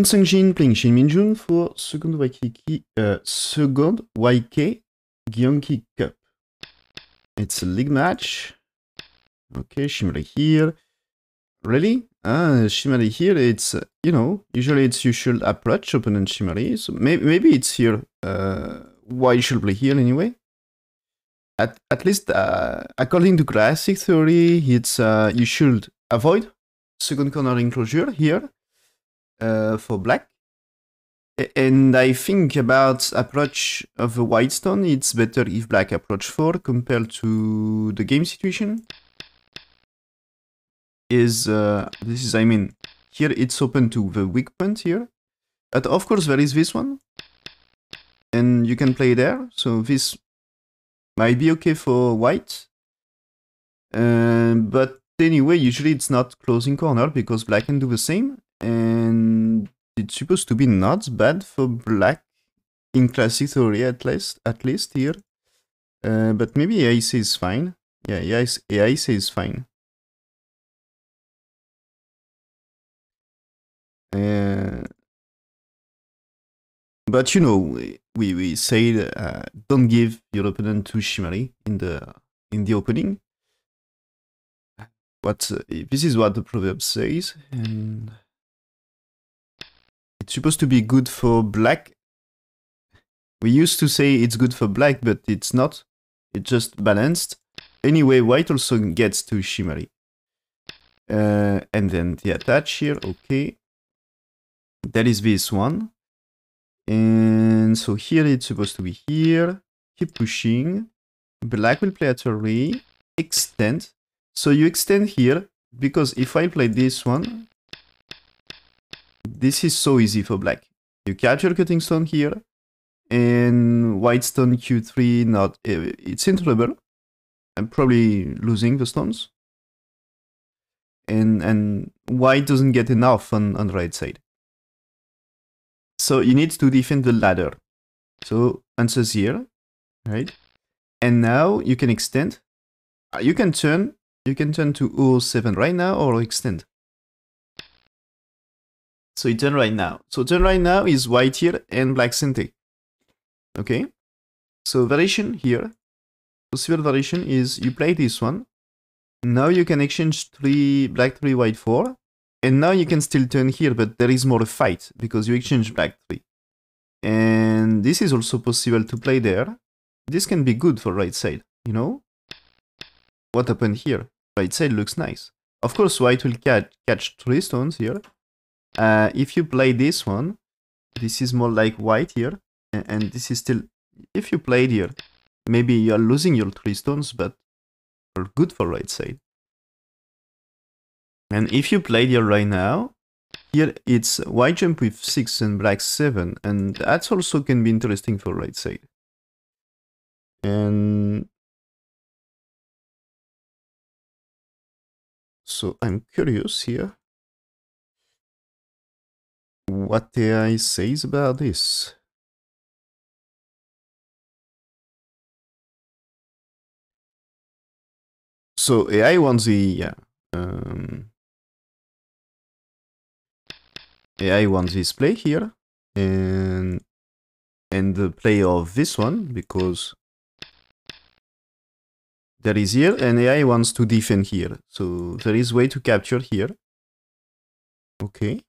Sungjin playing Shin Minjun for second YK Gyeonggi Cup. It's a league match. Okay, Shimari here. Really? Shimari here, it's, usually it's you should approach opponent Shimari. So maybe it's here. Why you should play here anyway? At least, according to classic theory, it's you should avoid second corner enclosure here for black. And I think about approach of the white stone, it's better if black approach 4 compared to the game situation. I mean, here it's open to the weak point here. But of course there is this one. And you can play there, so this might be okay for white. But anyway, usually it's not closing corner because black can do the same. And it's supposed to be not bad for black in classic theory at least here. But maybe AI says fine. Yeah, AI says fine. But we say don't give your opponent too shimmery in the opening. But this is what the proverb says, and it's supposed to be good for black. We used to say it's good for black, but it's not. It's just balanced. Anyway, white also gets too shimmery. And then the attach here, okay. That is this one. And so here it's supposed to be here. Keep pushing. Black will play at a ray. Extend. So you extend here, because if I play this one, this is so easy for black. You capture cutting stone here, and white stone Q3, it's in trouble. I'm probably losing the stones. And white doesn't get enough on the right side. So you need to defend the ladder. So answers here, right? And now you can extend. You can turn to 07 right now or extend. So you turn right now. So turn right now is white here and black center. Okay? So variation here. Possible variation is you play this one. Now you can exchange 3 black 3 white 4. And now you can still turn here, but there is more a fight because you exchange black 3. And this is also possible to play there. This can be good for right side, What happened here? Right side looks nice. Of course, white will catch 3 stones here. If you play this one, this is more like white here. And this is still, if you played here, maybe you're losing your 3 stones, but are good for right side. And if you played here right now, here it's white jump with 6 and black 7, and that also can be interesting for right side. And so I'm curious here what AI says about this. So AI wants AI wants this play here, and the play of this one, because there is here, and AI wants to defend here. So there is way to capture here. Okay.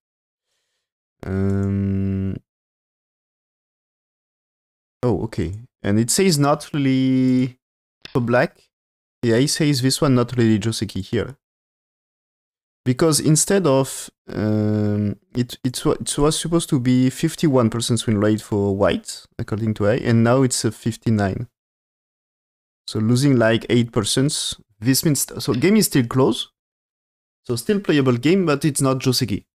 Oh, okay. And it says not really for black. AI says this one not really Joseki here. Because instead of, it was supposed to be 51% win rate for white, according to AI, and now it's a 59. So losing like 8%, this means, so game is still close. So still playable game, but it's not Joseki.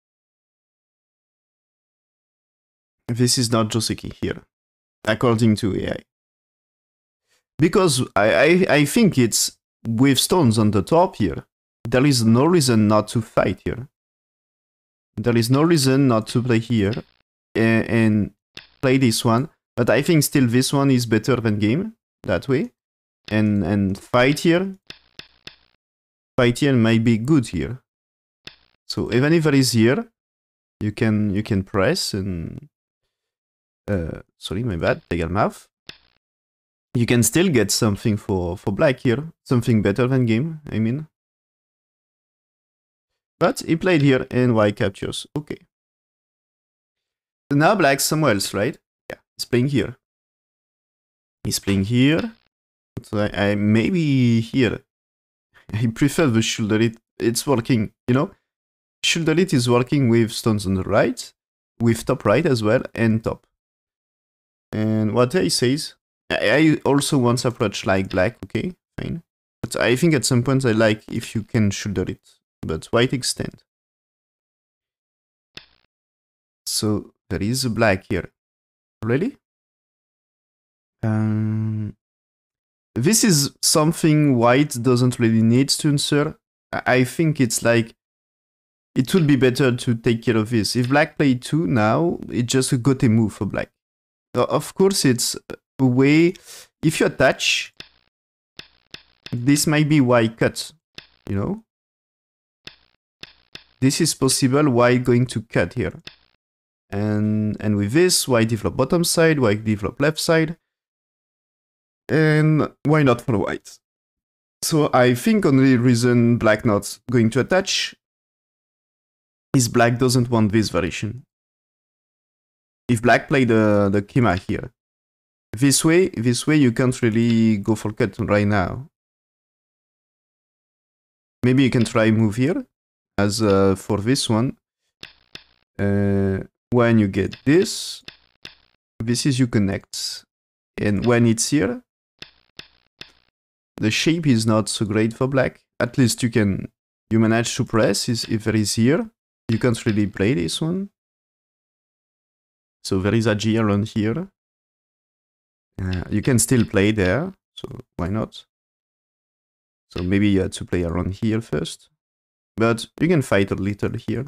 This is not Joseki here, according to AI. Because I think it's with stones on the top here. There is no reason not to fight here. There is no reason not to play here and play this one. But I think still this one is better than game that way. And fight here might be good here. So even if there is here, You can press and sorry, my bad, take out mouth. You can still get something for black here, something better than game, I mean. But he played here and white captures. Okay. So now black's somewhere else, right? Yeah, he's playing here. He's playing here. So I maybe here. I prefer the shoulder it. It's working, you know? Shoulder it is working with stones on the right, with top right as well, and top. And what he says, I also once approach like black, okay, fine. But I think at some point I like if you can shoulder it, but white extend. So there is a black here. Really? This is something white doesn't really need to answer. I think it's like, it would be better to take care of this. If black played 2 now, it's just a gote move for black. Of course, it's a way, if you attach, this might be white cut, you know? This is possible, white going to cut here. And with this, white develop bottom side, white develop left side. And why not for white? So I think only reason black not going to attach is black doesn't want this variation. If black play the Kima here, this way you can't really go for cut right now. Maybe you can try move here, as for this one. When you get this is you connect. And when it's here, the shape is not so great for black. At least you manage to press if there is here. You can't really play this one. So there is a G around here. You can still play there, so why not? So maybe you had to play around here first. But you can fight a little here.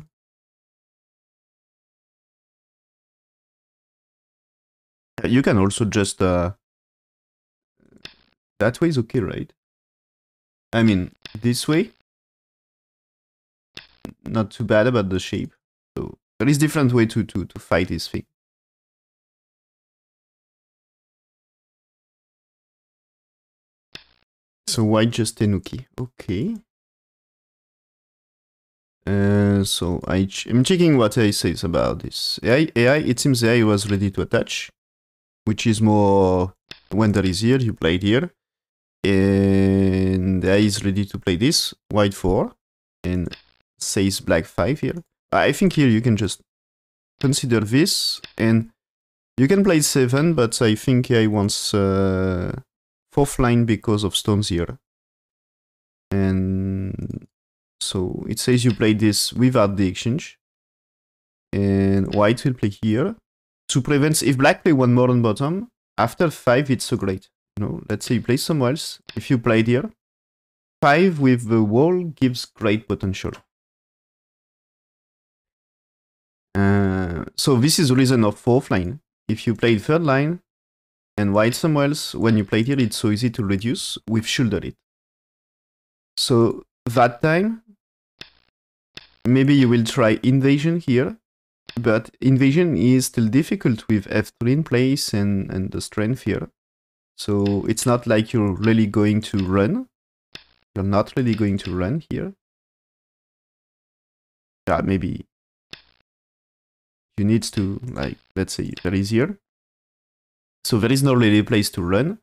You can also just... that way is okay, right? I mean, this way. Not too bad about the shape. So there is different way to fight this thing. So white just Tenuki. Okay. So I'm checking what AI says about this. AI, it seems AI was ready to attach, which is more when there is here, you played here. And AI is ready to play this, white 4, and says black 5 here. I think here you can just consider this, and you can play 7, but I think AI wants 4th line because of stones here. And so it says you play this without the exchange. And white will play here. To prevent, if black play one more on bottom, after 5 it's so great. You know, let's say you play somewhere else. If you played here, 5 with the wall gives great potential. So this is the reason of 4th line. If you played 3rd line and white somewhere else, when you played here, it's so easy to reduce with shoulder it. So that time, maybe you will try invasion here, but invasion is still difficult with F3 in place and the strength here. So it's not like you're really going to run. You're not really going to run here. Yeah, maybe you need to, like, let's say there is here. So there is no really place to run.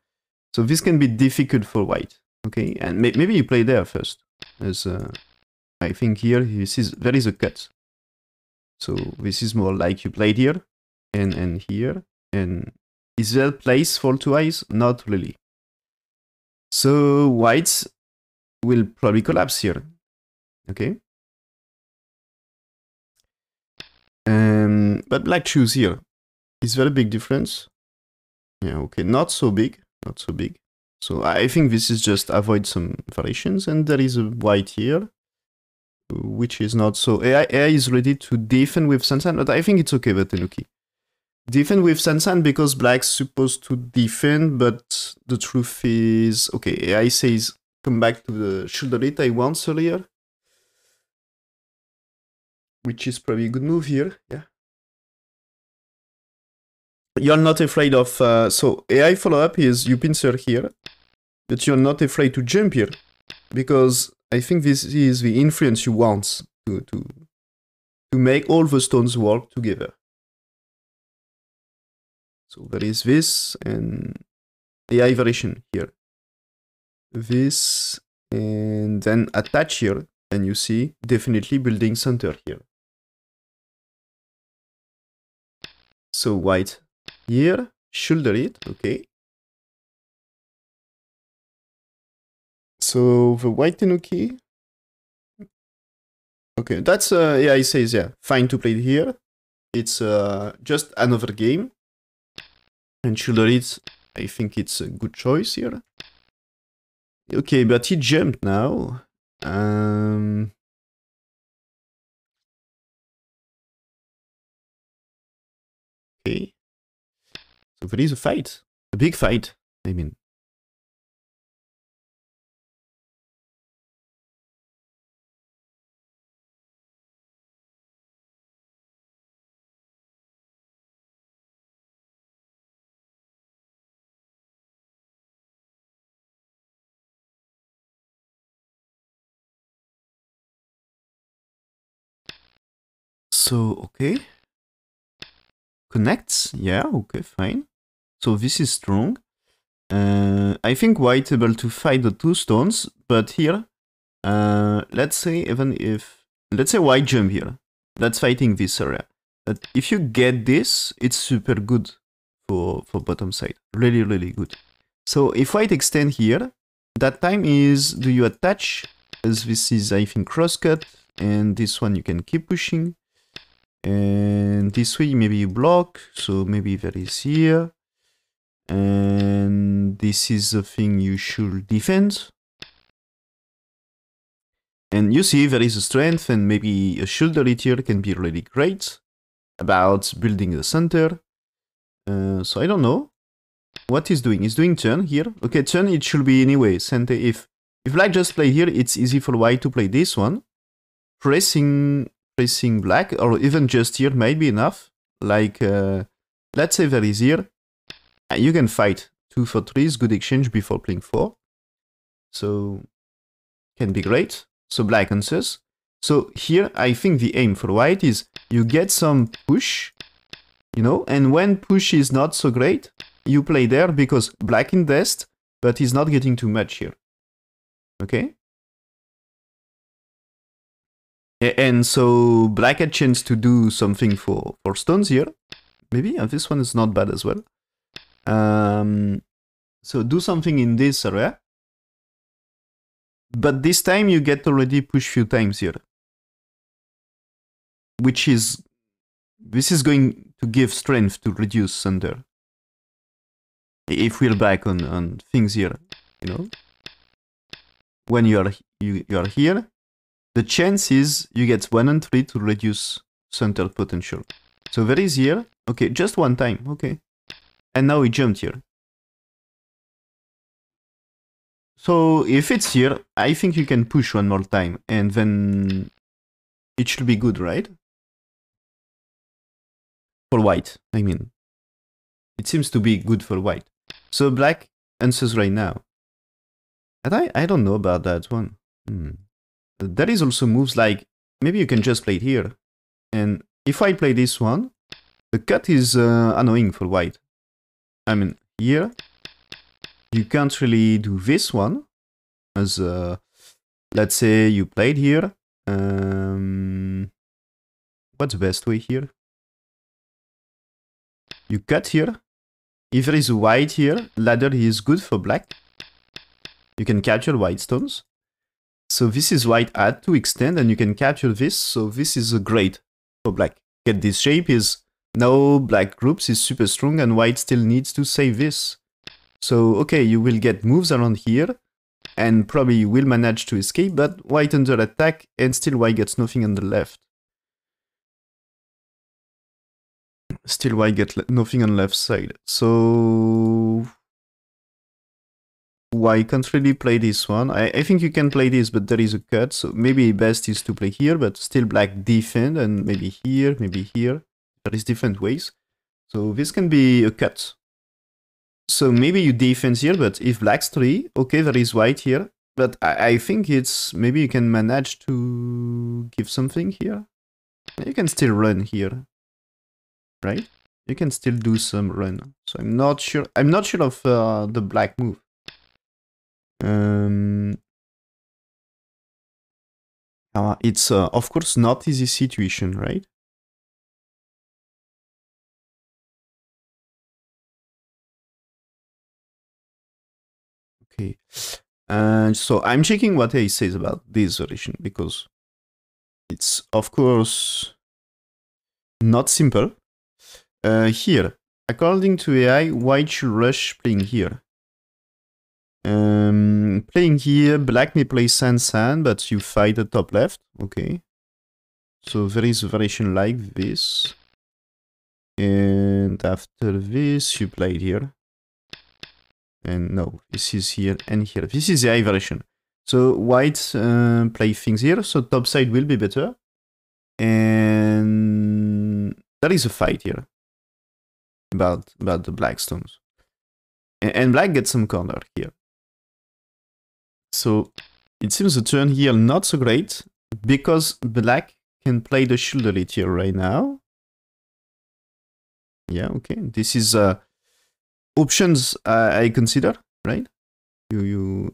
So this can be difficult for white. Okay, and maybe you play there first. As I think here there is a cut. So this is more like you played here and here. And is there place for 2 eyes? Not really. So whites will probably collapse here. Okay. But black choose here. Is there a big difference? Yeah, okay, not so big. Not so big. So I think this is just avoid some variations, and there is a white here, which is not so... AI is ready to defend with Sansan, but I think it's okay with Tenuki. Defend with Sansan because black's supposed to defend, but the truth is... Okay, AI says come back to the shoulder it I once earlier. which is probably a good move here. Yeah. You're not afraid of... so AI follow-up is you pincer here, but you're not afraid to jump here, because I think this is the influence you want to make all the stones work together. So there is this, and AI variation here. This, and then attach here, and you see definitely building center here. So white here, shoulder it, okay. So the white tenuki, okay, that's AI says, yeah, fine to play here. It's just another game. And shoulder it, I think it's a good choice here. Okay, but he jumped now. Okay. So there is a fight. A big fight, I mean. So, okay. Connects, yeah, okay, fine. So this is strong. I think white able to fight the two stones, but here, let's say even if, let's say white jump here. That's fighting this area. But if you get this, it's super good for bottom side. Really, really good. So if white extend here, that time is, do you attach? As this is, I think, crosscut, and this one you can keep pushing. And this way maybe you block, so maybe there is here. And this is the thing you should defend. And you see there is a strength, and maybe a shoulder it here can be really great about building the center. So I don't know what he's doing. He's doing turn here. Okay, turn it should be anyway. Center. If black just play here, it's easy for white to play this one. Pressing black, or even just here might be enough. Like, let's say there is here. You can fight 2 for 3 is good exchange before playing 4. So, can be great. So black answers. So here, I think the aim for white is you get some push, you know, and when push is not so great, you play there because black invest, but he's not getting too much here. Okay? And so black had chance to do something for stones here. Maybe, and this one is not bad as well. So do something in this area. But this time you get already push few times here. Which is, this is going to give strength to reduce center. If we're back on things here, you know. When you are here, the chance is you get 1 and 3 to reduce center potential. So there is here, okay, just one time, okay. And now he jumped here. So if it's here, I think you can push one more time, and then it should be good, right? For white, I mean. It seems to be good for white. So black answers right now. And I don't know about that one. There is also moves like, maybe you can just play it here. And if I play this one, the cut is annoying for white. I mean, here, you can't really do this one. As, let's say you played here. What's the best way here? You cut here. If there is a white here, ladder is good for black. You can capture white stones. So this is white add to extend, and you can capture this. So this is great for black. Get this shape is now black groups is super strong, and white still needs to save this. So okay, you will get moves around here, and probably you will manage to escape, but white under attack, and still white gets nothing on the left. Still white get nothing on left side. So white can't really play this one. I think you can play this, but there is a cut, so maybe best is to play here, but still black defend, and maybe here, maybe here. There is different ways. So this can be a cut. So maybe you defend here, but if black's 3, okay, there is white here. But I think it's, maybe you can manage to give something here. You can still run here, right? You can still do some run. So I'm not sure of the black move. It's of course not easy situation, right? Okay, and so I'm checking what he says about this variation, because it's of course not simple. Here, according to AI, white should rush playing here. Playing here, black may play San, but you fight the top left. Okay. So there is a variation like this. And after this, you play it here. And no, this is here and here. This is the AI variation. So white play things here, so top side will be better. And there is a fight here about the black stones. And black gets some corner here. So it seems the turn here not so great, because black can play the shield elite here right now. Yeah, okay. This is options I consider, right?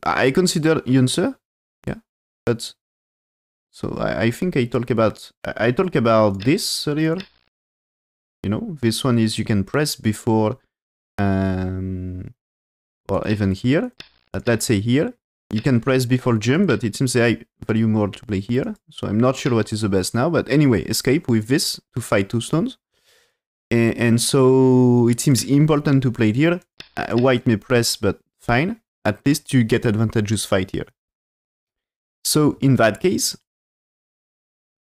I consider answer, yeah. But so I think I talk about this earlier. You know, this one is you can press before, or even here. Let's say here. You can press before jump, but it seems I value more to play here. So I'm not sure what is the best now. But anyway, escape with this to fight 2 stones. And so it seems important to play here. White may press, but fine. At least you get advantageous fight here. So in that case,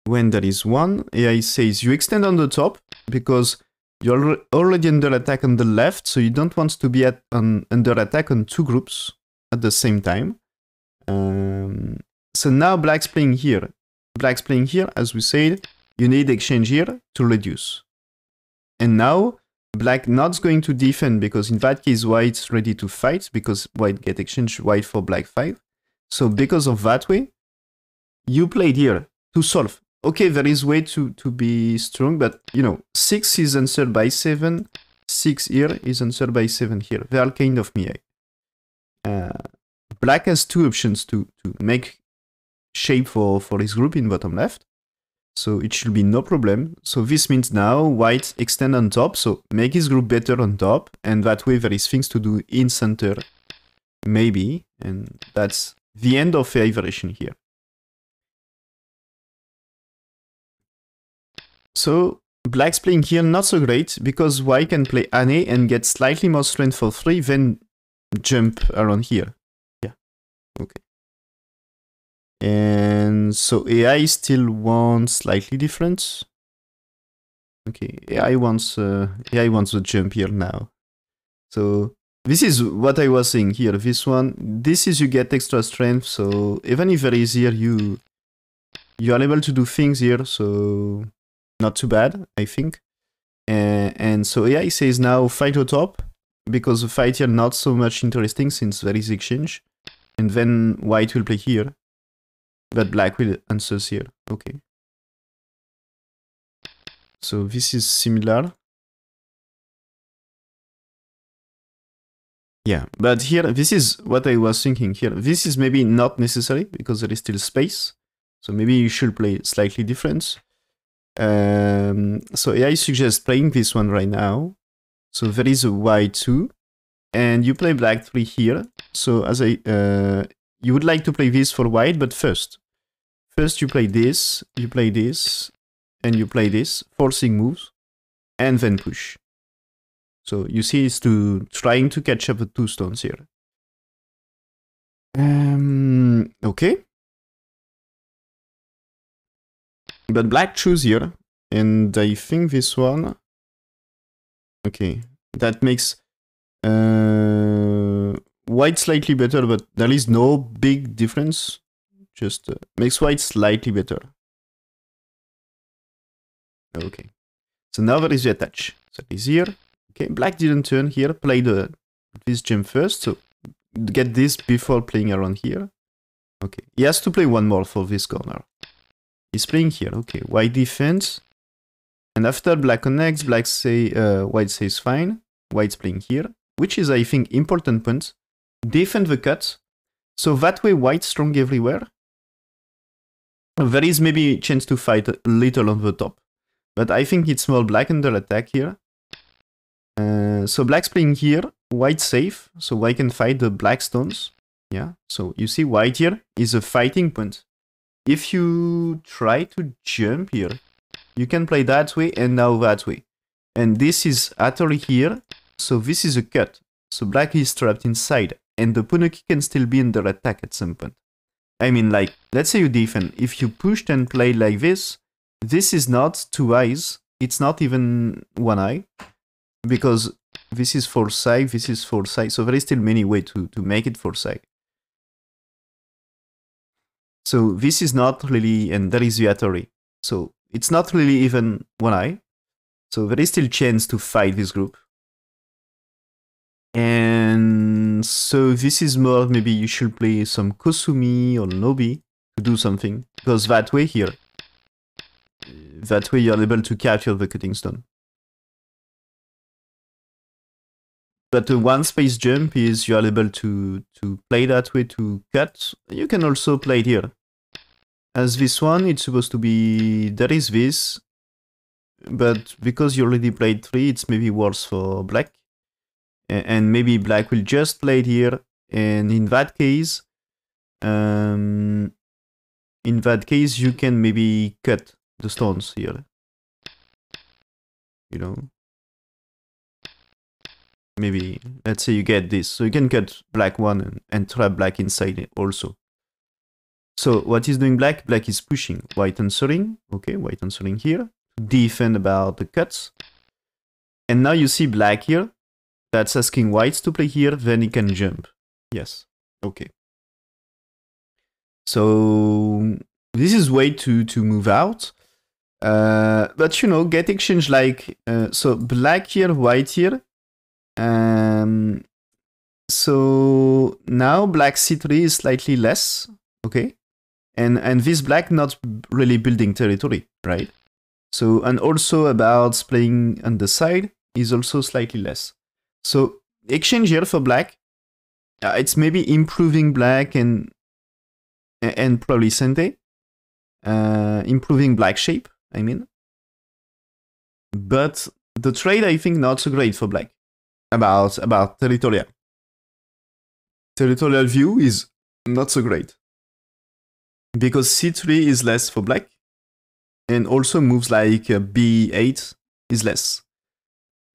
when there is 1, AI says you extend on the top, because you're already under attack on the left, so you don't want to be under attack on 2 groups at the same time. So now black's playing here. Black's playing here, as we said, you need exchange here to reduce. And now black not going to defend, because in that case white's ready to fight, because white get exchange white for black 5. So because of that way, you played here to solve. Okay, there is way to be strong, but you know, 6 is answered by 7, 6 here is answered by 7 here. They are kind of me. Black has 2 options to make shape for his group in bottom left. So it should be no problem. So this means now white extend on top, so make his group better on top, and that way there is things to do in center, maybe, and that's the end of AI variation here. So black's playing here not so great, because white can play Ane and get slightly more strength for 3, then jump around here. Yeah, okay. And so AI still wants slightly different. Okay, AI wants the jump here now. So this is what I was saying here. This one, this is you get extra strength. So even if there is here, you are able to do things here. So not too bad, I think. And so AI says now fight on top, because the fight here not so much interesting since there is exchange. And then white will play here. But black will answer here. Okay. So this is similar. Yeah, but here, this is what I was thinking here. This is maybe not necessary, because there is still space. So maybe you should play slightly different. So AI suggests playing this one right now. So there is a white 2. And you play black 3 here. So as you would like to play this for white, but first you play this, and you play this, forcing moves, and then push. So you see it's trying to catch up the 2 stones here. Okay. But black choose here, and I think this one... Okay, that makes... white slightly better, but there is no big difference. Just makes white slightly better. Okay. So now there is the attach. So it is here. Okay, black didn't turn here. Play this gem first. So get this before playing around here. Okay. He has to play one more for this corner. He's playing here. Okay. White defense. And after black connects, white says fine. White's playing here, which is, I think, important point. Defend the cut. So that way white's strong everywhere. There is maybe a chance to fight a little on the top. But I think it's more black under attack here. So black's playing here, white safe, so white can fight the black stones. Yeah, so you see white here is a fighting point. If you try to jump here, you can play that way and now that way. And this is Atari here, so this is a cut. So black is trapped inside, and the Punaki can still be under attack at some point. I mean, like, let's say you defend. If you pushed and played like this is not 2 eyes, it's not even 1 eye. Because this is 4 side, this is 4 side, so there is still many ways to make it 4 side. So this is not really, and there is the Atari. So it's not really even 1 eye. So there is still chance to fight this group. And so this is more, maybe you should play some Kosumi or Nobi to do something. Because that way here, that way you're able to capture the cutting stone. But the one space jump is you are able to play that way to cut. You can also play it here. As this one, it's supposed to be... There is this. But because you already played 3, it's maybe worse for black. And maybe black will just play it here. And in that case... you can maybe cut the stones here. You know? Maybe, let's say you get this. So you can cut black one and trap black inside it also. So what is doing black? Black is pushing. White answering. Okay, white answering here. Defend about the cuts. And now you see black here. That's asking whites to play here. Then he can jump. Yes. Okay. So this is way to move out. But you know, get exchange like... so black here, white here. So now black c3 is slightly less, okay, and this black not really building territory, right? So, and also about playing on the side is also slightly less. So exchange here for black, it's maybe improving black and probably Sente, improving black shape, I mean. But the trade I think not so great for black. About territorial. Territorial view is not so great. Because c3 is less for black. And also moves like b8 is less.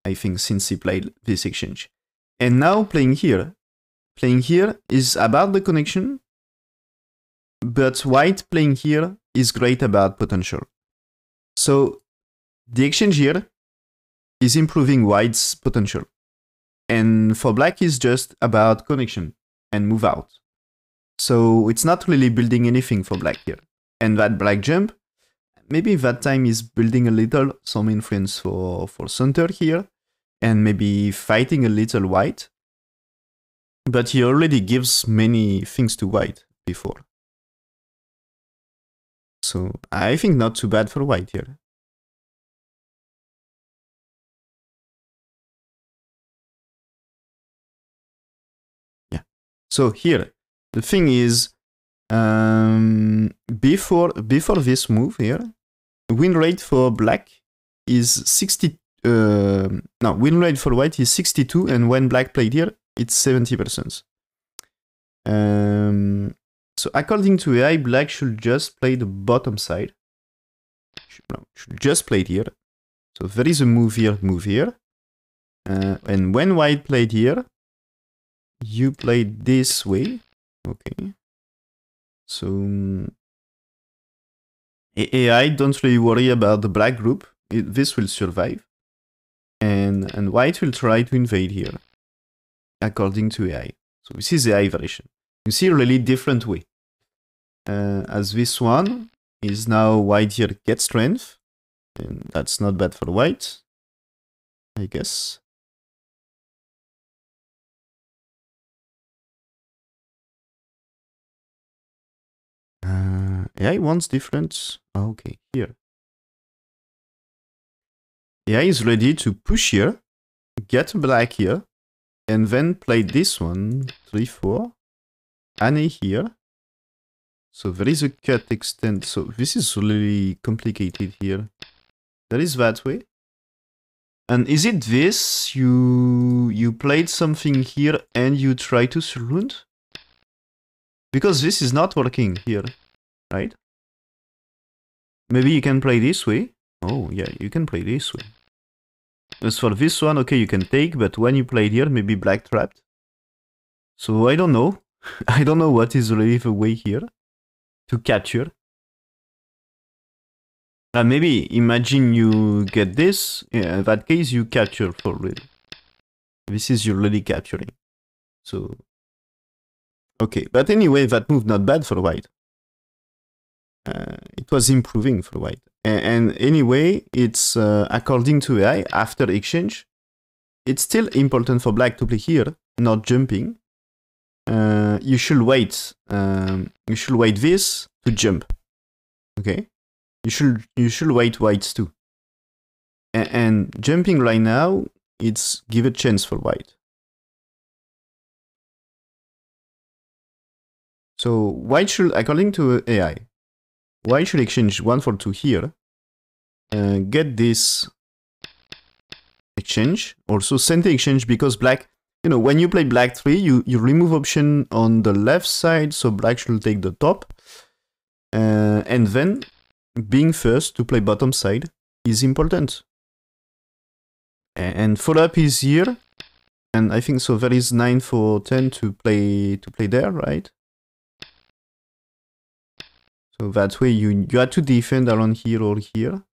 I think since he played this exchange. And now playing here. Playing here is about the connection. But white playing here is great about potential. So the exchange here is improving white's potential. And for black is just about connection and move out. So it's not really building anything for black here. And that black jump, maybe that time is building a little some influence for center here. And maybe fighting a little white. But he already gives many things to white before. So I think not too bad for white here. So here, the thing is, before this move here, win rate for black is 60. No, win rate for white is 62, and when black played here, it's 70%. So according to AI, black should just play the bottom side. Should just play it here. So there is a move here, and when white played here, you played this way, okay. So AI don't really worry about the black group. This will survive, and white will try to invade here, according to AI. So this is the AI variation. You see really different way. As this one is now white here get strength. And that's not bad for white, I guess. AI wants different. Oh, okay, here. AI is ready to push here, get black here, and then play this one, 3, 4, and a here. So there is a cut extent. So this is really complicated here. There is that way. And is it this? You played something here and you try to surround? Because this is not working here, right? Maybe you can play this way. Oh, yeah, you can play this way. As for this one, okay, you can take, but when you played here, maybe black trapped. So I don't know. I don't know what is really the way here to capture. Maybe imagine you get this. Yeah, in that case, you capture for real. This is you're really capturing. So, okay. But anyway, that move not bad for white. It was improving for white. And anyway, it's according to AI, after exchange, it's still important for black to play here, not jumping. You should wait. You should wait this to jump. Okay. You should wait whites too. And jumping right now, it's give a chance for white. So white should, according to AI, white should exchange 1 for 2 here. Get this exchange. Also center exchange because black, you know, when you play black 3, you remove option on the left side, so black should take the top. And then being first to play bottom side is important. And follow up is here. And I think so there is 9 for 10 to play there, right? So that way you had to defend around here or here.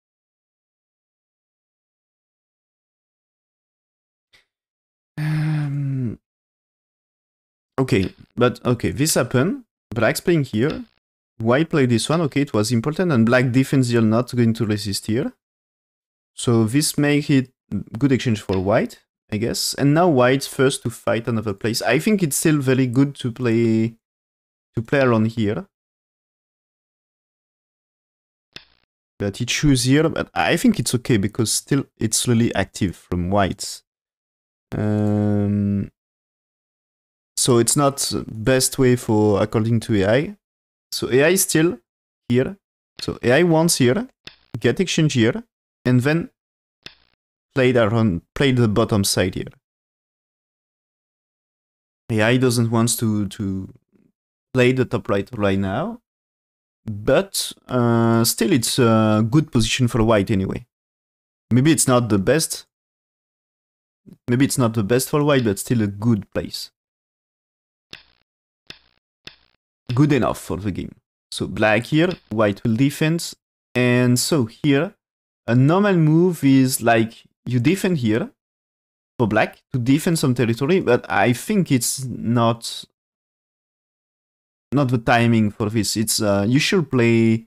Okay, but okay, this happened. Black's playing here. White played this one. Okay, it was important, and black defense here not going to resist here. So this makes it good exchange for white, I guess. And now white's first to fight another place. I think it's still very good to play around here. But he choose here, but I think it's okay because still it's really active from white. So it's not best way for according to AI. So AI is still here. So AI wants here, get exchange here, and then play the bottom side here. AI doesn't want to play the top right now, but still it's a good position for white anyway. Maybe it's not the best. Maybe it's not the best for white, but still a good place. Good enough for the game. So black here, white will defend. And so here, a normal move is like you defend here for black to defend some territory, but I think it's not the timing for this. It's you should play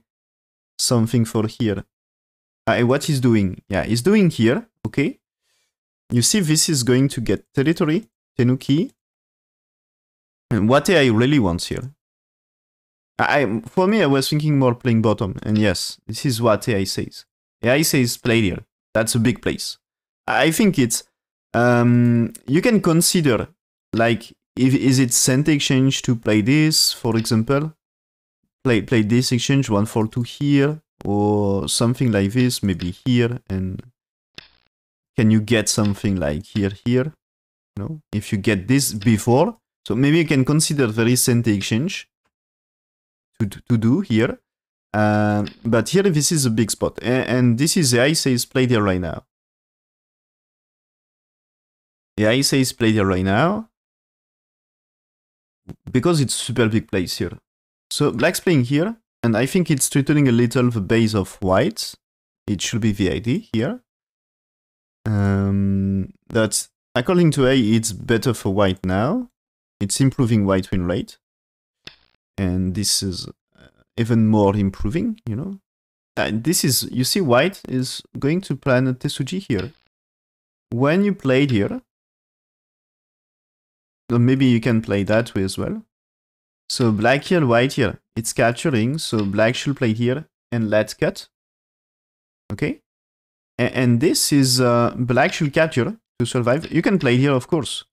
something for here. What he's doing? Yeah, he's doing here, okay? You see this is going to get territory, Tenuki. And what AI really wants here? For me, I was thinking more playing bottom, and yes, this is what AI says. AI says play here. That's a big place. I think it's you can consider like is it center exchange to play this, for example, play this exchange 1 for 2 here or something like this, maybe here, and can you get something like here? You know, if you get this before, so maybe you can consider there is center exchange to do here. But here this is a big spot, and this is the AI says play there right now. The AI says play there right now because it's super big place here. So black's playing here, and I think it's threatening a little the base of white. It should be the ID here. That according to AI, it's better for white now. It's improving white win rate. And this is even more improving, you know. This is, you see, white is going to plan a Tesuji here. When you played here, or maybe you can play that way as well. So black here, white here, it's capturing, so black should play here and let's cut. Okay? And this is black should capture to survive. You can play here, of course.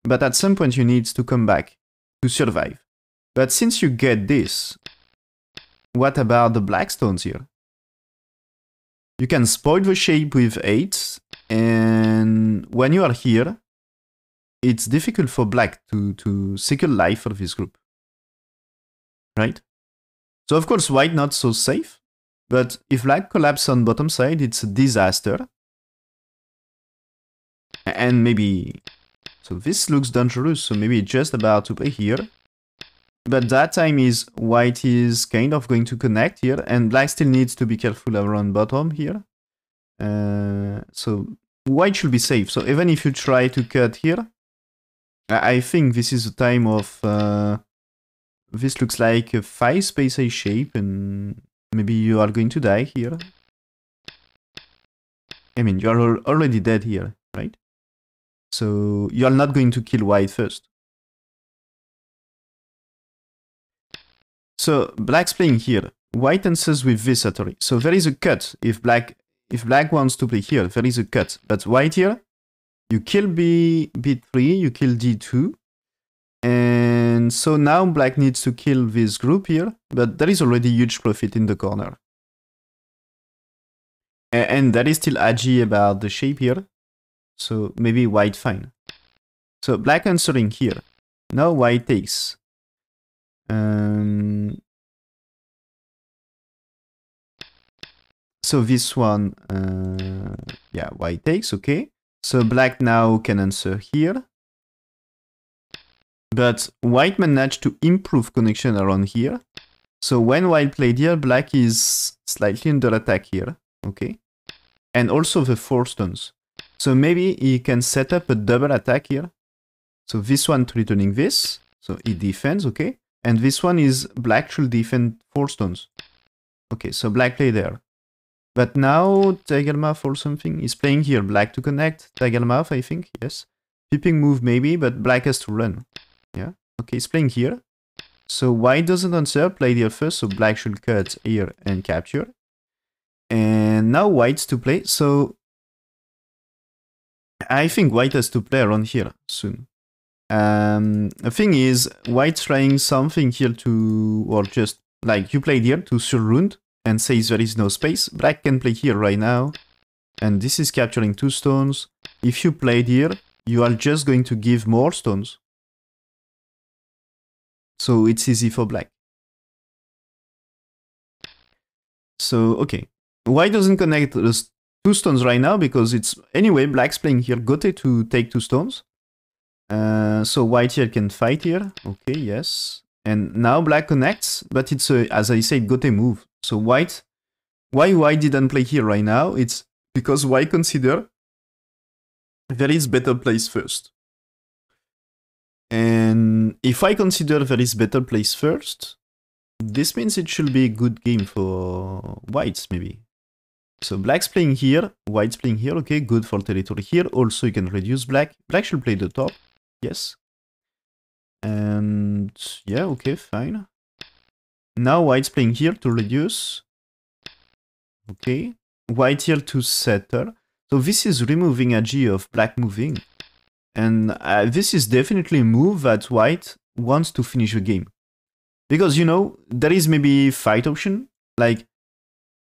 But at some point you need to come back to survive. But since you get this, what about the black stones here? You can spoil the shape with 8, and when you are here, it's difficult for black to secure life for this group. Right? So of course white not so safe, but if black collapses on bottom side, it's a disaster. And maybe, so this looks dangerous, so maybe just about to play here. But that time is white is kind of going to connect here, and black still needs to be careful around bottom here. So white should be safe. So even if you try to cut here, I think this is the time of... this looks like a 5 space A shape, and maybe you are going to die here. I mean, you are already dead here, right? So you are not going to kill white first. So black's playing here. White answers with this Satori. So there is a cut. If black wants to play here, there is a cut. But white here, you kill B3, you kill D2. And so now black needs to kill this group here, but there is already huge profit in the corner. And that is still agi about the shape here. So maybe white fine. So black answering here. Now white takes. So this one, yeah, white takes, okay. So black now can answer here. But white managed to improve connection around here. So when white played here, black is slightly under attack here, okay. And also the 4 stones. So maybe he can set up a double attack here. So this one returning this, so he defends, okay. And this one is black should defend 4 stones. Okay, so black play there. But now Tigermouth or something is playing here. Black to connect. Tigermouth, I think, yes. Peeping move maybe, but black has to run. Yeah, okay, he's playing here. So white doesn't answer, played here first, so black should cut here and capture. And now white's to play, so I think white has to play around here soon. The thing is, white's trying something here to, or just like you played here to surround and says there is no space. Black can play here right now, and this is capturing 2 stones. If you played here, you are just going to give more stones. So it's easy for black. So, okay. White doesn't connect those 2 stones right now because it's... Anyway, black's playing here Gote to take 2 stones. So white here can fight here. Okay, yes. And now black connects, but it's a, as I said, Gote move. So white... Why white didn't play here right now? It's because white consider there is better place first. And if I consider there is better place first, this means it should be a good game for whites, maybe. So black's playing here, white's playing here, okay, good for territory here. Also, you can reduce black. Black should play the top, yes. And yeah, okay, fine. Now white's playing here to reduce. Okay, white here to settle. So this is removing agi of black moving. And this is definitely a move that white wants to finish the game. Because, you know, there is maybe fight option. Like,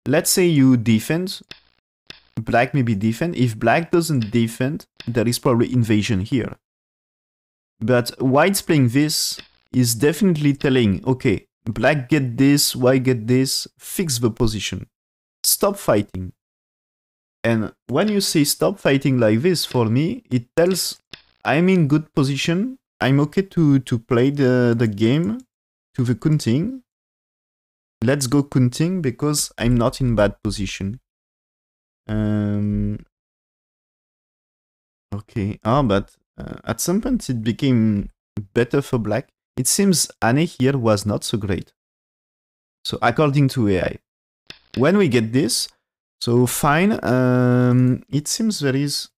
let's say you defend. Black maybe defend. If black doesn't defend, there is probably invasion here. But white's playing this is definitely telling, okay, black get this, white get this, fix the position. Stop fighting. And when you say stop fighting like this, for me, it tells I'm in good position. I'm okay to play the game to the kunting. Let's go kunting because I'm not in bad position. Okay. But at some point it became better for black. It seems Anne here was not so great. So according to AI. When we get this, so fine, it seems there is...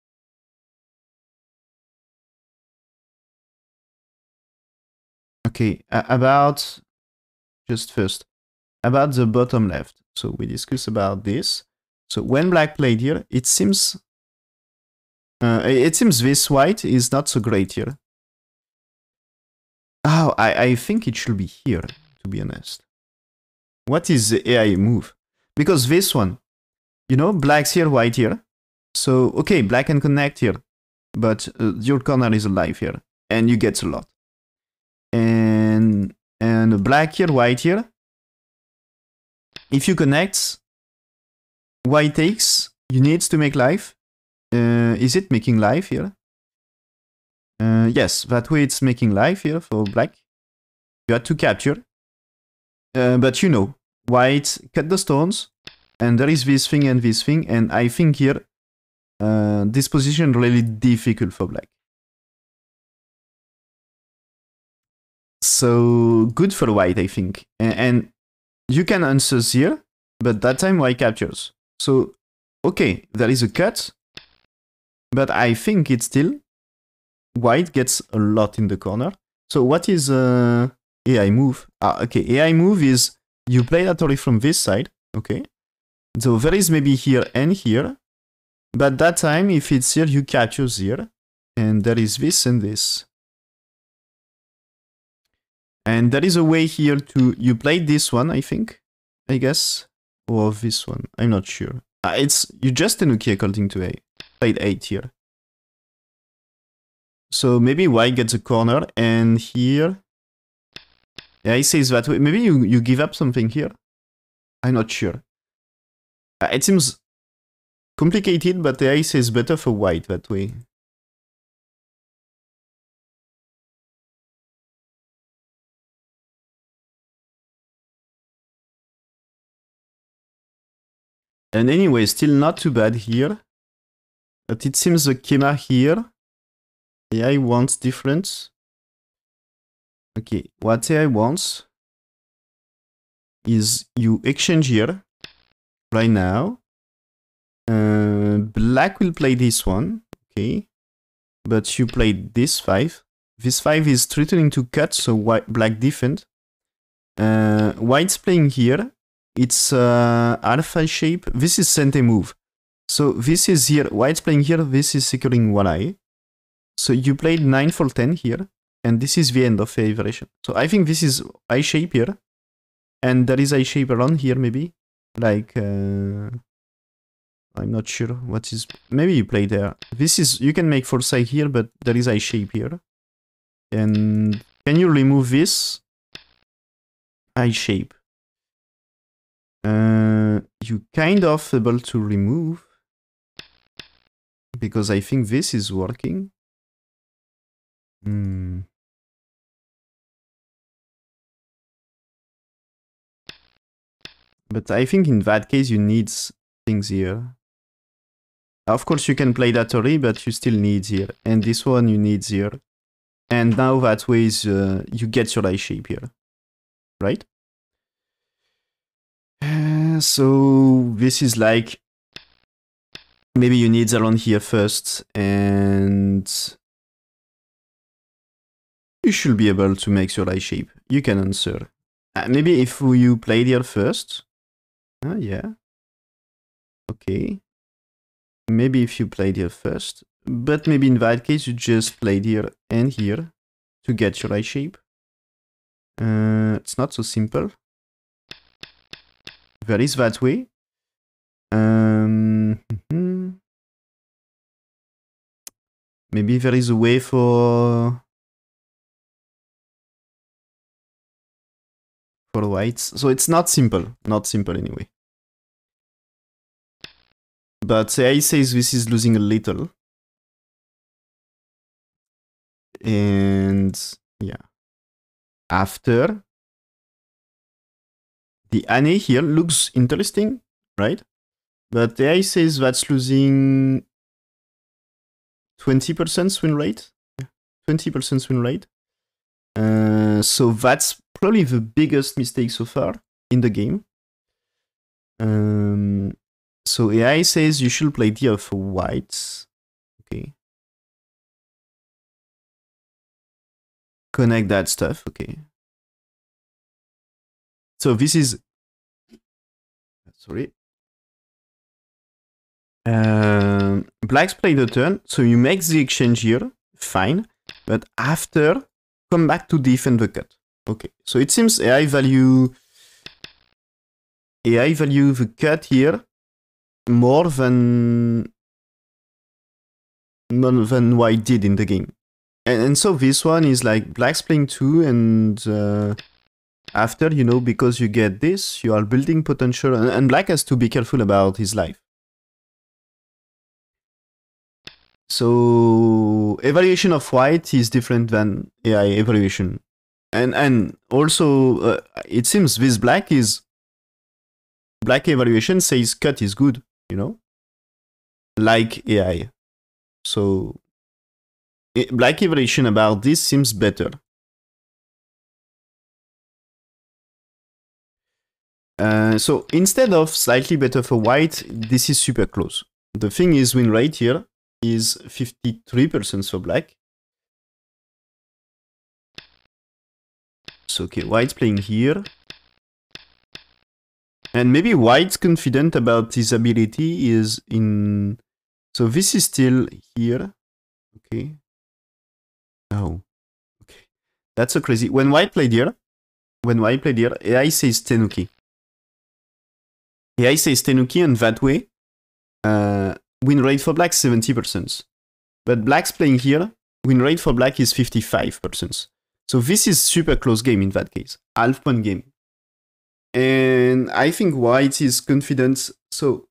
Okay, about... Just first, about the bottom left. So we discuss about this. So when black played here, it seems this white is not so great here. Oh, I think it should be here, to be honest. What is the AI move? Because this one, you know, black's here, white here. So, okay, black can connect here, but your corner is alive here, and you get a lot. And black here, white here. If you connect, white takes, you need to make life. Is it making life here? Yes, that way it's making life here for black. You had to capture. But you know, white cut the stones, and there is this thing, and I think here, this position really difficult for black. So good for white, I think. And you can answer here, but that time white captures. So, okay, there is a cut, but I think it's still white gets a lot in the corner. So what is AI move? Okay, AI move is you play that already from this side, okay? So there is maybe here and here, but that time if it's here, you capture here, and there is this and this. And there is a way here to, you played this one, I think, I guess, or this one, I'm not sure. It's, you just Tenuki according to A, played 8 here. So maybe white gets a corner, and here, yeah, he says that way. Maybe you give up something here. I'm not sure. It seems complicated, but the ace is better for white that way. And anyway, still not too bad here. But it seems the Kema here, AI wants different. Okay, what AI wants is you exchange here right now. Black will play this one, okay, but you played this 5. This 5 is threatening to cut, so white, black defend. White's playing here. It's alpha shape. This is Sente move. So this is here. White's playing here. This is securing one eye. So you played 9 for 10 here, and this is the end of the variation. So I think this is eye shape here, and there is eye shape around here maybe. Like I'm not sure what is. Maybe you play there. This is, you can make foresight here, but there is eye shape here. And can you remove this eye shape? You kind of able to remove, because I think this is working. But I think in that case you need things here. Of course you can play that already, but you still need here. And this one you need here. And now that way is, you get your eye shape here. Right? So this is like, maybe you need around here first, and you should be able to make your eye shape. You can answer. Maybe if you played here first. Yeah. Okay. Maybe if you played here first. But maybe in that case you just played here and here to get your eye shape. It's not so simple. There is that way. Maybe there is a way for whites. So it's not simple. Not simple anyway. But AI says this is losing a little. And yeah. After, the Anne here looks interesting, right? But AI says that's losing 20% win rate. 20% win rate. So that's probably the biggest mistake so far in the game. So AI says you should play deer for whites. Okay. Connect that stuff. Okay. So this is... Sorry. Blacks play the turn, so you make the exchange here. Fine. But after, come back to defend the cut. Okay. So it seems AI value the cut here more than white did in the game. And so this one is like blacks playing 2 and after, you know, because you get this, you are building potential and black has to be careful about his life. So evaluation of white is different than AI evaluation. And also it seems this black evaluation says cut is good, you know, like AI. So black evaluation about this seems better. So instead of slightly better for white, this is super close. The thing is, win rate here is 53% for black. So okay, white's playing here. And maybe white's confident about his ability is in... So this is still here. Okay. Oh. Okay. That's so crazy. When white played here, AI says Tenuki. AI says Tenuki, and that way, win rate for black 70%. But black's playing here, win rate for black is 55%. So this is super close game in that case. Half point game. And I think white is confident. So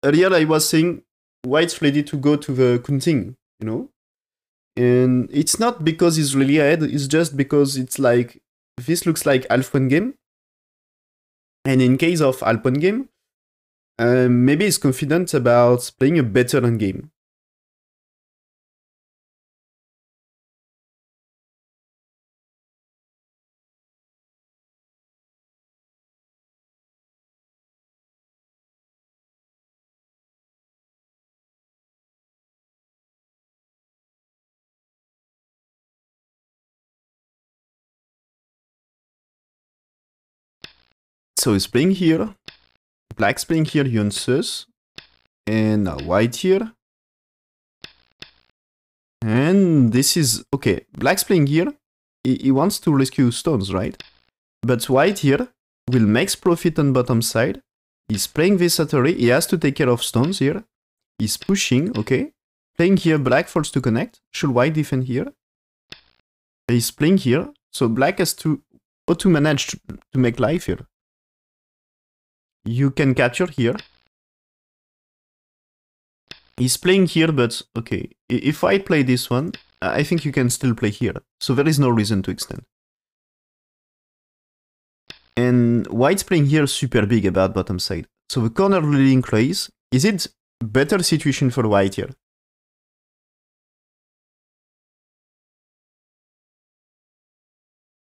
earlier I was saying white's ready to go to the Kunting, you know? And it's not because he's really ahead, it's just because it's like, this looks like half point game. And in case of half point game, maybe he's confident about playing a better end game. So he's playing here, black's playing here, he answers, and now white here. And this is, okay, black's playing here, he wants to rescue stones, right? But white here will max profit on bottom side. He's playing this Atari, he has to take care of stones here. He's pushing, okay. Playing here, black forced to connect. Should white defend here? He's playing here, so black has to manage to make life here. You can capture here. He's playing here, but okay, if I play this one, I think you can still play here. So there is no reason to extend. And white's playing here super big about bottom side. So the corner really increase. Is it better situation for white here?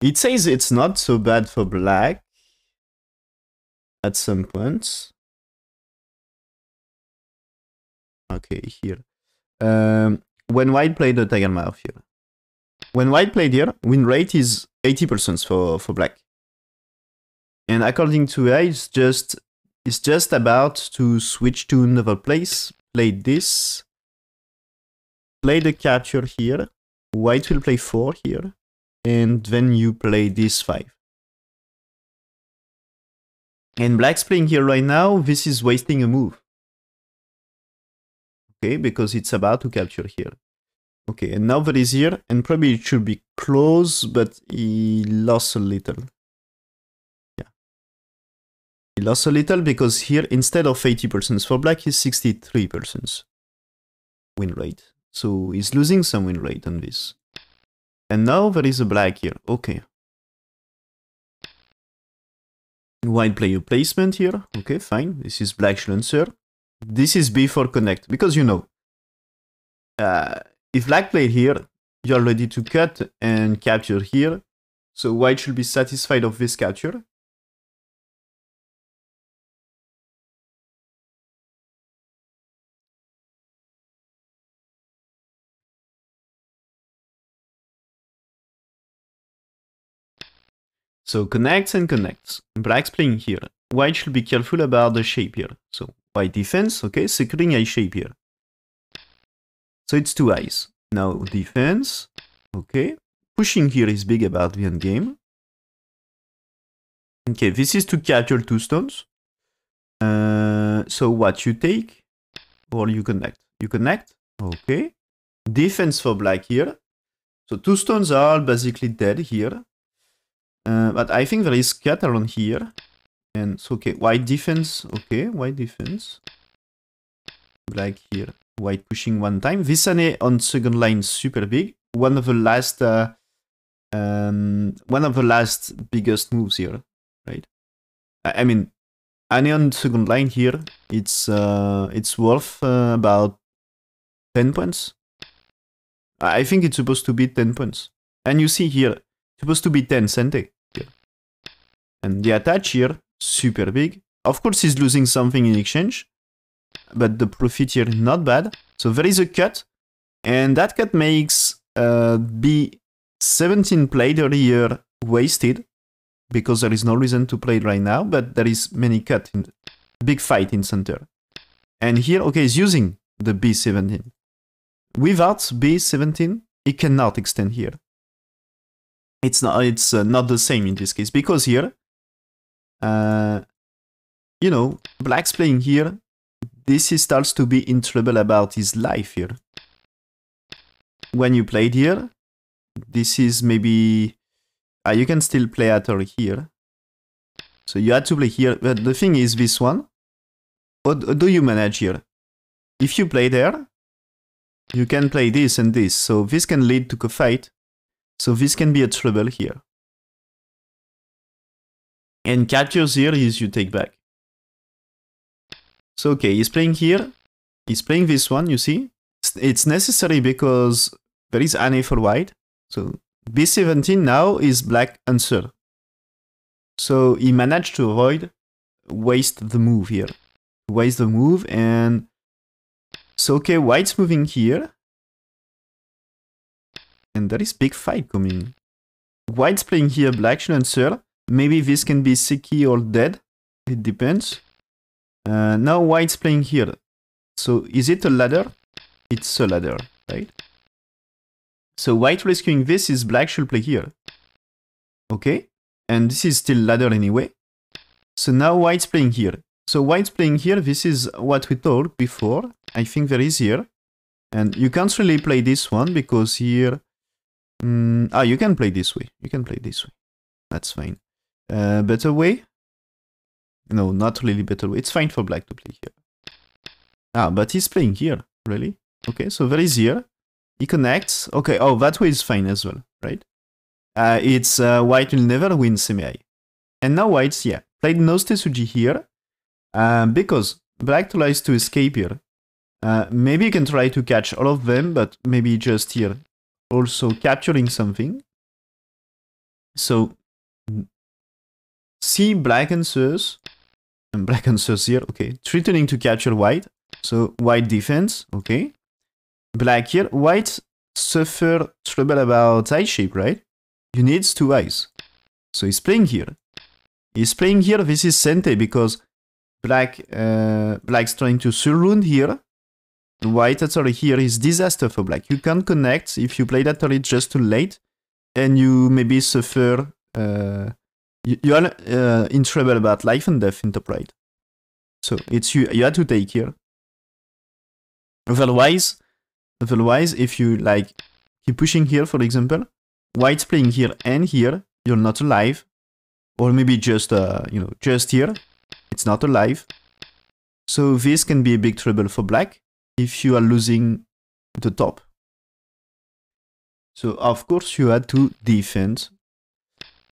It says it's not so bad for black at some points. Okay, here. When white played the tiger mouth here. When white played here, win rate is 80% for black. And according to AI, it's just about to switch to another place. Play this. Play the capture here. White will play 4 here. And then you play this 5. And black's playing here right now. This is wasting a move. Okay, because it's about to capture here. Okay, and now that is here, and probably it should be close, but he lost a little. Yeah. He lost a little because here, instead of 80% for black, is 63% win rate. So he's losing some win rate on this. And now there is a black here. Okay. White play a placement here. Okay, fine. This is black should answer. This is before connect, because you know, if black played here, you're ready to cut and capture here. So white should be satisfied of this capture. So connects and connects. Black's playing here. White should be careful about the shape here. So white defense, okay, securing a shape here. So it's 2 eyes. Now defense, okay. Pushing here is big about the end game. Okay, this is to capture 2 stones. So what you take or you connect? You connect, okay. Defense for black here. So 2 stones are basically dead here. But I think there is cut around here. And so, okay, white defense. Okay, white defense. Black here. White pushing 1 time. This ane on second line super big. One of the last biggest moves here, right? I mean, ane on second line here. It's worth about 10 points. I think it's supposed to be 10 points. And you see here, it's supposed to be 10 cente. Here. And the attach here, super big. Of course, he's losing something in exchange. But the profit here, not bad. So there is a cut. And that cut makes B17 played earlier wasted. Because there is no reason to play it right now. But there is many cut in big fight in center. And here, okay, he's using the B17. Without B17, it cannot extend here. It's not the same in this case. Because here, you know, black's playing here. This starts to be in trouble about his life here. When you played here, this is maybe... you can still play at or here. So you had to play here. But the thing is this one. What do you manage here? If you play there, you can play this and this. So this can lead to a fight. So this can be a trouble here. And captures here is you take back. So okay, he's playing here. He's playing this one, you see. It's necessary because there is ane for white. So B17 now is black answer. So he managed to avoid waste the move here. Waste the move and... So okay, white's moving here. And there is big fight coming. White's playing here, black should answer. Maybe this can be Seki or dead. It depends. Now white's playing here. So is it a ladder? It's a ladder, right? So white rescuing this is black should play here. Okay. And this is still ladder anyway. So now white's playing here. So white's playing here. This is what we told before. I think there is here. And you can't really play this one because here... you can play this way. You can play this way. That's fine. Better way? No, not really better way. It's fine for black to play here. But he's playing here. Really? Okay, so there is here. He connects. Okay, oh, that way is fine as well, right? It's white will never win semi-high. And now white's, yeah, played no Tetsuji here. Because black tries to escape here. Maybe you can try to catch all of them, but maybe just here. Also capturing something. So, see black answers. And black answers here, okay. Threatening to capture white. So, white defense, okay. Black here. White suffer trouble about eye shape, right? You need 2 eyes. So, he's playing here. He's playing here. This is Sente because black's trying to surround here. White Atari here is disaster for black. You can't connect if you play that Atari just too late. And you maybe suffer... you are in trouble about life and death in top right. So it's you have to take here. Otherwise, if you like keep pushing here, for example, white's playing here and here, you're not alive. Or maybe just just here, it's not alive. So this can be a big trouble for black if you are losing the top. So of course you had to defend.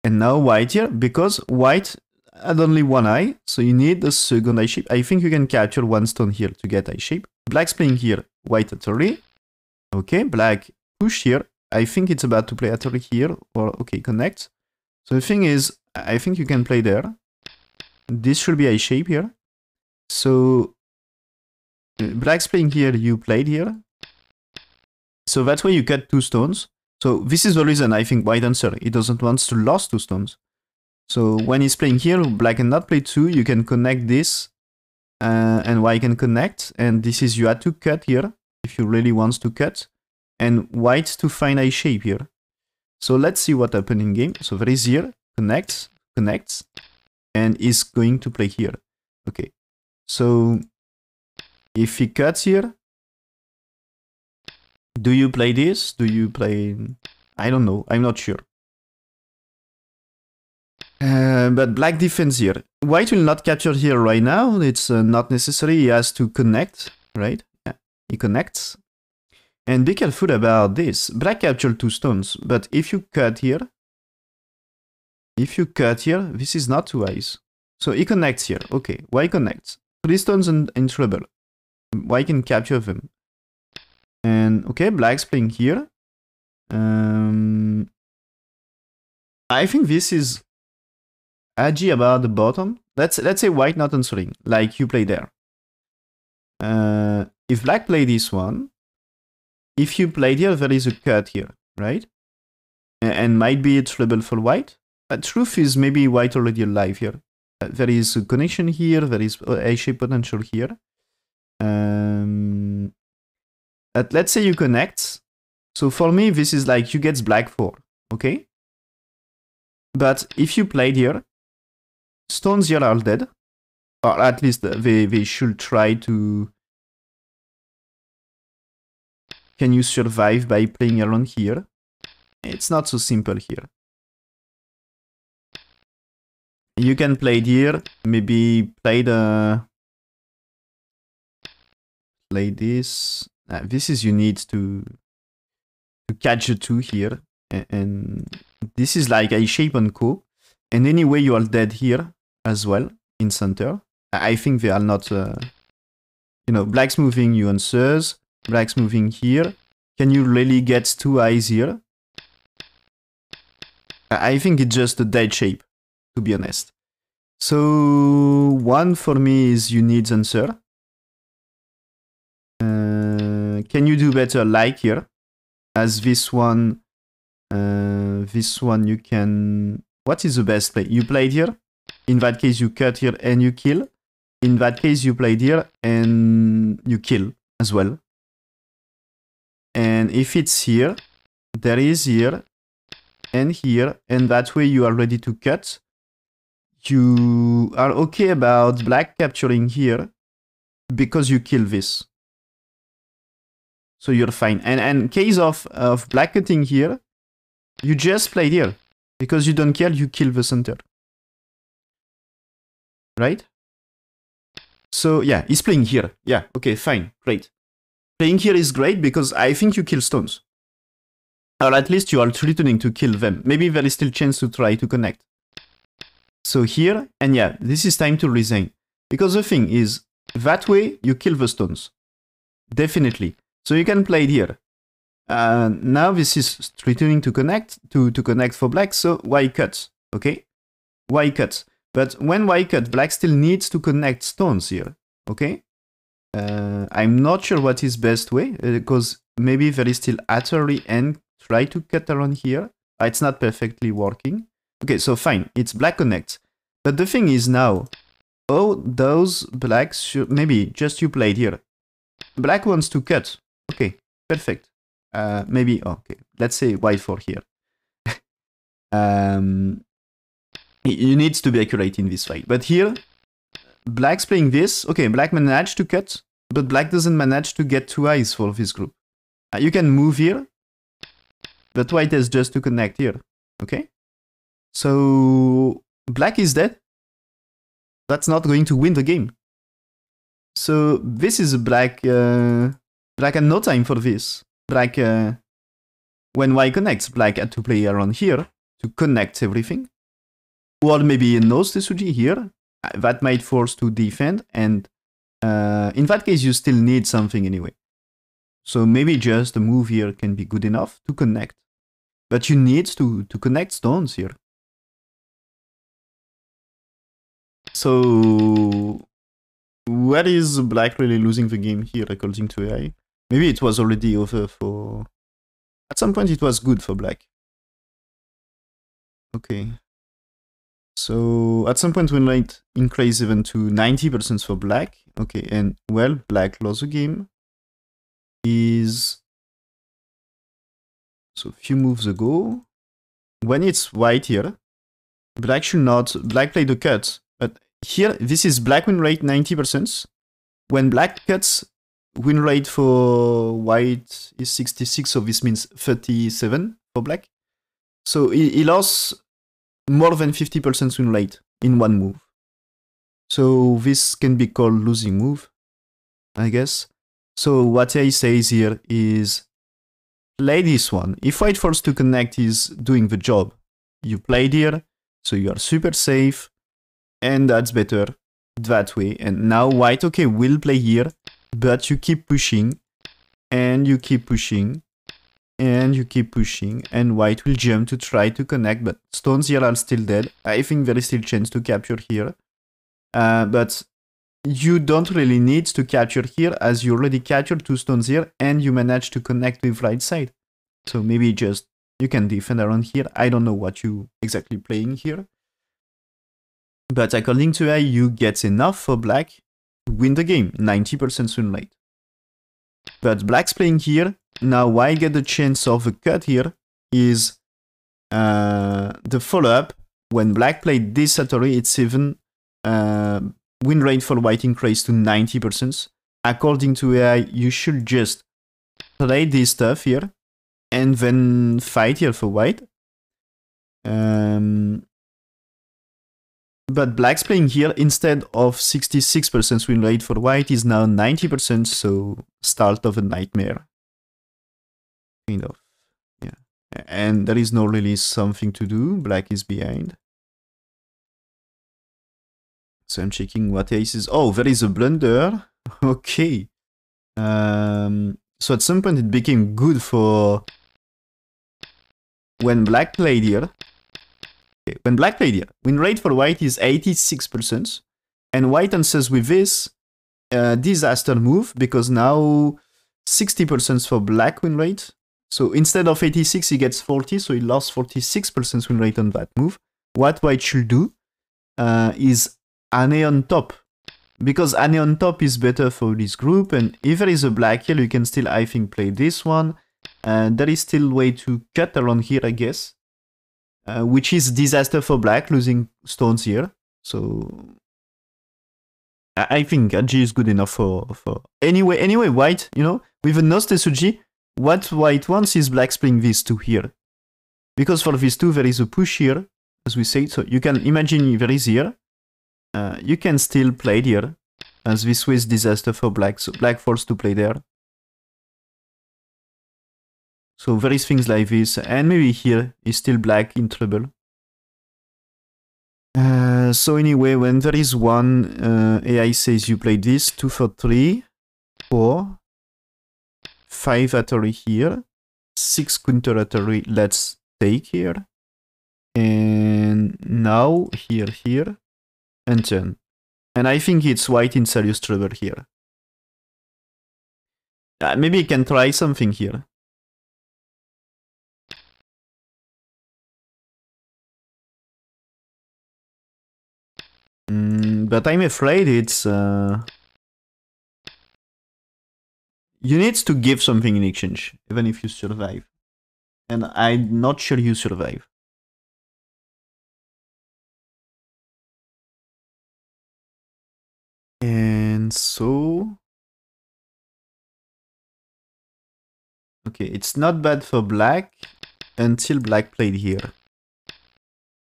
And now white here, because white had only 1 eye, so you need the second eye shape. I think you can capture 1 stone here to get eye shape. Black's playing here, white at 3. Okay, black push here. I think it's about to play Atari here, or okay, connect. So the thing is, I think you can play there. This should be a shape here. So black's playing here, you played here. So that way you cut 2 stones. So this is the reason I think white answer. He doesn't want to lose 2 stones. So when he's playing here, black cannot play 2. You can connect this, and white can connect. And this is you had to cut here if you really want to cut, and white to find a shape here. So let's see what happened in game. So there is here, connects, and is going to play here. Okay, so if he cuts here, do you play this? Do you play... I don't know, I'm not sure. But black defends here. White will not capture here right now. It's not necessary. He has to connect, right? Yeah, he connects. And be careful about this. Black captured 2 stones, but if you cut here, this is not 2 eyes. So he connects here. Okay, white connects. 3 stones in trouble. White can capture them. And okay, black's playing here. I think this is agi about the bottom. Let's say white not answering, like you play there. If black play this one, if you played here, there is a cut here, right? And might be a trouble for white. But truth is maybe white already alive here. There is a connection here, there is a shape potential here. Let's say you connect. So for me, this is like you get black 4, okay? But if you played here, stones here are dead. Or at least they should try to... Can you survive by playing around here? It's not so simple here. You can play it here, maybe play this. This is you need to catch the 2 here, and this is like a shape on co. And anyway, you are dead here as well in center. I think they are not, you know, black's moving, you answers. Black's moving here. Can you really get 2 eyes here? I think it's just a dead shape, to be honest. So 1 for me is you need answer. Can you do better like here? As this one you can... What is the best play? You played here. In that case, you cut here and you kill. In that case, you played here and you kill as well. And if it's here, there is here, and that way you are ready to cut. You are okay about black capturing here, because you kill this. So you're fine. And in case of black cutting here, you just played here, because you don't care, you kill the center. Right? So yeah, he's playing here. Yeah, okay, fine, great. Playing here is great because I think you kill stones. Or at least you are threatening to kill them. Maybe there is still chance to try to connect. So here, and yeah, this is time to resign. Because the thing is, that way you kill the stones. Definitely. So you can play it here. Now this is threatening to connect, to connect for black, so white cuts, okay? White cuts. But when white cut, black still needs to connect stones here, okay? I'm not sure what is best way, because maybe there is still Atari and try to cut around here. It's not perfectly working. Okay, so fine, it's black connect. But the thing is now, oh, those blacks should, maybe just you played here. Black wants to cut. Okay, perfect. Maybe, okay, let's say white for here. You need to be accurate in this fight. But here, black's playing this. Okay, black managed to cut, but black doesn't manage to get 2 eyes for this group. You can move here, but white has just to connect here. Okay? So, black is dead. That's not going to win the game. So, this is black. Black had no time for this. Black, when white connects, black had to play around here to connect everything. Or maybe a nose Tetsuji here. That might force to defend, and in that case you still need something anyway. So maybe just a move here can be good enough to connect. But you need to connect stones here. So where is black really losing the game here according to AI? Maybe it was already over for... At some point it was good for black. Okay. So at some point we might increase even to 90% for black. Okay, and well, black lost the game. Is... So a few moves ago. When it's white here, black should not... Black played a cut. But here, this is black win rate 90%. When black cuts, win rate for white is 66, so this means 37 for black. So he lost more than 50% win rate in one move. So this can be called losing move, I guess. So what I say here is play this one. If white forced to connect is doing the job, you played here, so you are super safe, and that's better that way. And now white, okay, will play here, but you keep pushing, and you keep pushing, and you keep pushing, and white will jump to try to connect, but stones here are still dead. I think there is still chance to capture here. But you don't really need to capture here, as you already captured 2 stones here, and you managed to connect with right side. So maybe just, you can defend around here. I don't know what you exactly playing here. But according to AI, you get enough for black to win the game, 90% win rate. But black's playing here. Now white get the chance of a cut here is the follow-up. When black played this Satori, it's even win rate for white increased to 90%. According to AI, you should just play this stuff here and then fight here for white. But black's playing here instead of 66% win rate for white is now 90%, so start of a nightmare. Kind of, yeah. And there is no really something to do. Black is behind. So I'm checking what ace is. Oh, there is a blunder. Okay. So at some point it became good for when black played here. Okay, when black played here, win rate for white is 86%. And white answers with this disaster move, because now 60% for black win rate. So instead of 86, he gets 40, so he lost 46% win rate on that move. What white should do is Ane on top, because Ane on top is better for this group, and if there is a black here, you can still, I think, play this one. There is still way to cut around here, I guess, which is disaster for black, losing stones here. So I think Gyeonggi is good enough for anyway white, you know, with a Noste Suji, what white wants is black playing these two here, because for these two there is a push here, as we said. So you can imagine there is here. You can still play here, as this way is disaster for black, so black forced to play there. So there is things like this, and maybe here is still black in trouble. So anyway, when there is one, AI says you play this, 2 for 3, 4, 5 Atari here, 6 counter Atari, let's take here, and now here, and turn. And I think it's white in serious trouble here. Maybe you can try something here. But I'm afraid it's... you need to give something in exchange, even if you survive. And I'm not sure you survive. And so... Okay, it's not bad for black until black played here,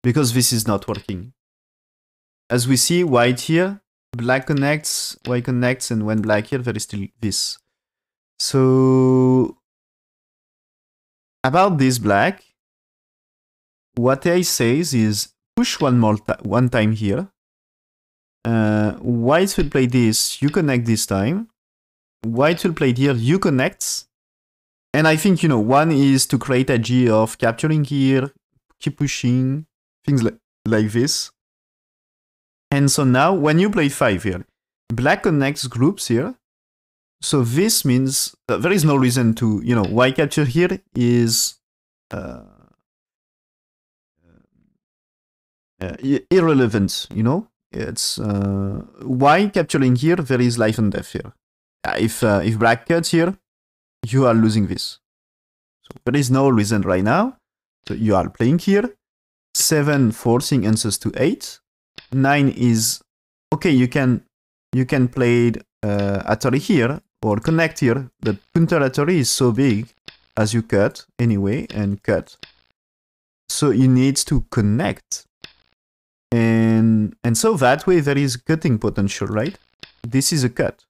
because this is not working. As we see, white here, black connects, white connects, and when black here, there is still this. So about this black, what I says is push one time here. White will play this, you connect this time. White will play here, you connect, And I think, one is to create a G of capturing here, keep pushing, things like this. And so now when you play 5 here, black connects groups here. So this means that there is no reason to, why capture here is irrelevant, It's why capturing here, there is life and death here. If black cuts here, you are losing this. So there is no reason right now. So you are playing here. 7 forcing answers to 8. 9 is okay. You can play Atari here or connect here. The counter Atari is so big as you cut anyway and cut. So you need to connect. And so that way there is cutting potential, right? This is a cut.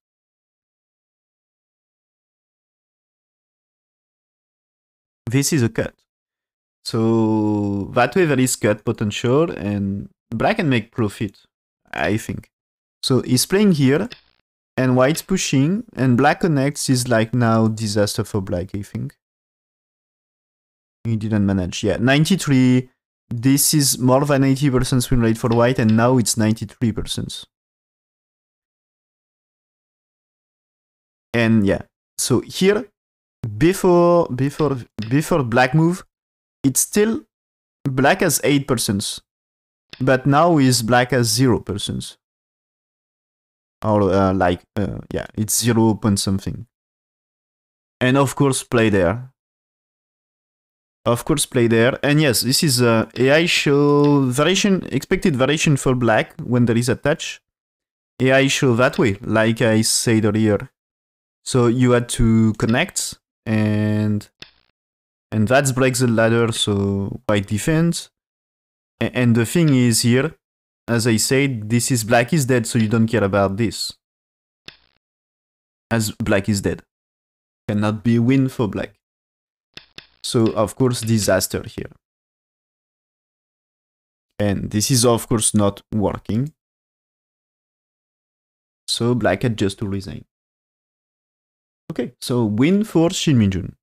This is a cut. So that way there is cut potential and black can make profit, I think. So he's playing here and white's pushing and black connects is like now disaster for black, I think. He didn't manage. Yeah, 93. This is more than 80% win rate for white and now it's 93%. And yeah, so here before black move, it's still black has 8%, but now is black has 0%. Or yeah, it's 0 point something. And of course play there. And yes, this is AI show variation, expected variation for black when there is a touch. AI show that way, like I said earlier. So you had to connect and that breaks the ladder, so white defends. And the thing is here, as I said, this is black is dead, so you don't care about this. As black is dead. Cannot be a win for black. So of course disaster here. And this is of course not working. So black had just to resign. Okay, so win for Shin Minjun.